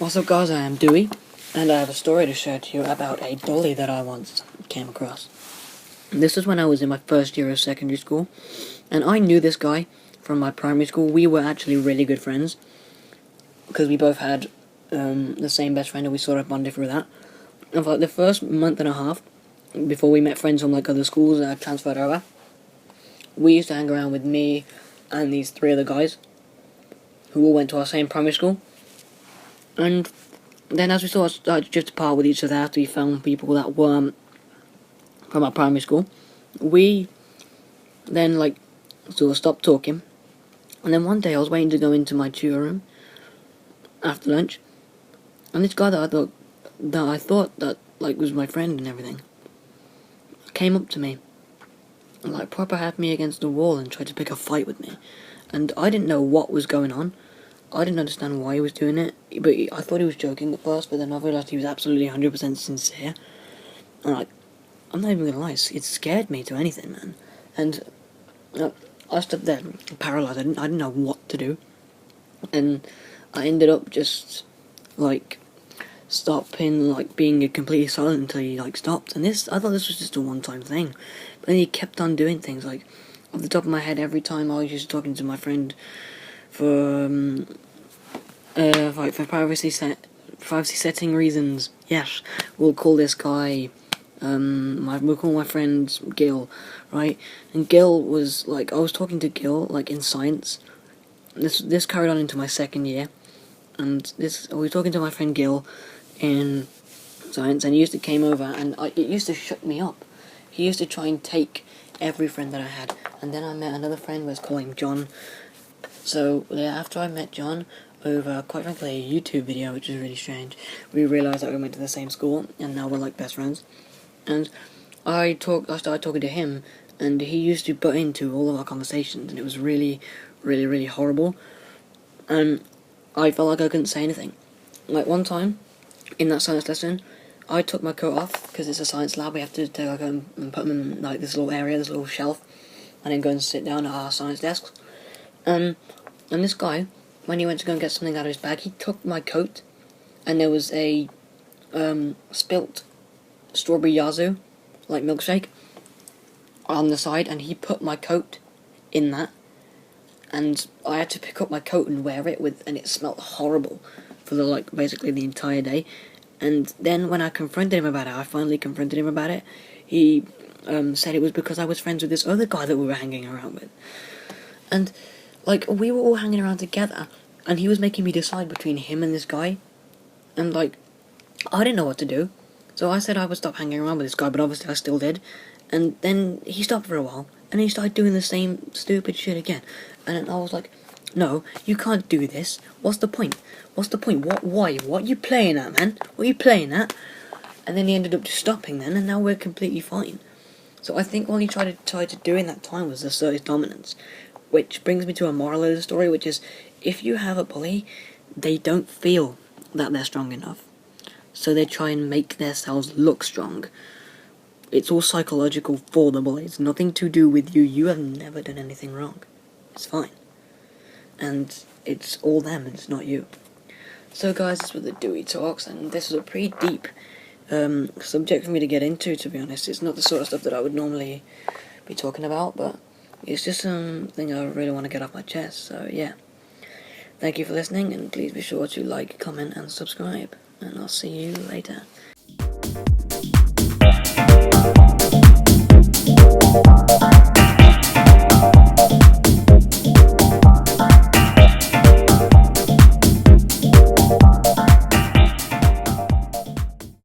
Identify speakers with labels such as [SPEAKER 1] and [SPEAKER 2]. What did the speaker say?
[SPEAKER 1] What's up guys, I am Dewey, and I have a story to share to you about a bully that I once came across. This was when I was in my first year of secondary school, and I knew this guy from my primary school. We were actually really good friends, because we both had the same best friend and we sort of bonded through that. And for like the first month and a half, before we met friends from like other schools that transferred over, we used to hang around with me and these three other guys, who all went to our same primary school. And then as we sort of started to drift apart with each other after we found people that weren't from our primary school, we then sort of stopped talking. And then one day I was waiting to go into my tutor room after lunch, and this guy that I thought that was my friend and everything came up to me and proper had me against the wall and tried to pick a fight with me. And I didn't know what was going on. I didn't understand why he was doing it, but I thought he was joking at first, but then I realised he was absolutely 100% sincere. And I'm not even gonna lie, it scared me to anything, man. And I stood there paralysed. I didn't know what to do, and I ended up just stopping, being completely silent until he stopped. And I thought this was just a one-time thing, but then he kept on doing things. Off the top of my head, every time I was just talking to my friend for privacy setting reasons. Yes, we'll call this guy we'll call my friend Gil, right? And Gil was I was talking to Gil in science. This carried on into my second year, and I was talking to my friend Gil in science, and he used to came over, and it used to shut me up. He used to try and take every friend that I had, and then I met another friend. Let's call him John. So after I met John over, quite frankly, a YouTube video, which is really strange, we realised that we went to the same school, and now we're best friends. And I started talking to him, and he used to butt into all of our conversations, and it was really, really, really horrible. And I felt like I couldn't say anything. One time, in that science lesson, I took my coat off, because it's a science lab. We have to go and put them in this little area, this little shelf, and then go and sit down at our science desks. And this guy, when he went to go and get something out of his bag, he took my coat, and there was a spilt strawberry yazoo, milkshake, on the side, and he put my coat in that, and I had to pick up my coat and wear it and it smelled horrible for basically the entire day. And then when I confronted him about it, he said it was because I was friends with this other guy that we were hanging around with. And we were all hanging around together, and he was making me decide between him and this guy, and I didn't know what to do. So I said I would stop hanging around with this guy, but obviously I still did. And then he stopped for a while, and he started doing the same stupid shit again. And then I was like, no, you can't do this. What's the point? Why? What are you playing at, man? What are you playing at? And then he ended up just stopping then, and now we're completely fine. So I think all he tried to do in that time was assert his dominance. Which brings me to a moral of the story, which is, if you have a bully, they don't feel that they're strong enough. So they try and make themselves look strong. It's all psychological for the bully. It's nothing to do with you. You have never done anything wrong. It's fine. And it's all them, and it's not you. So guys, this was the Dewey Talks, and this was a pretty deep subject for me to get into, to be honest. It's not the sort of stuff that I would normally be talking about, but it's just something I really want to get off my chest, so yeah. Thank you for listening, and please be sure to comment and subscribe, and I'll see you later.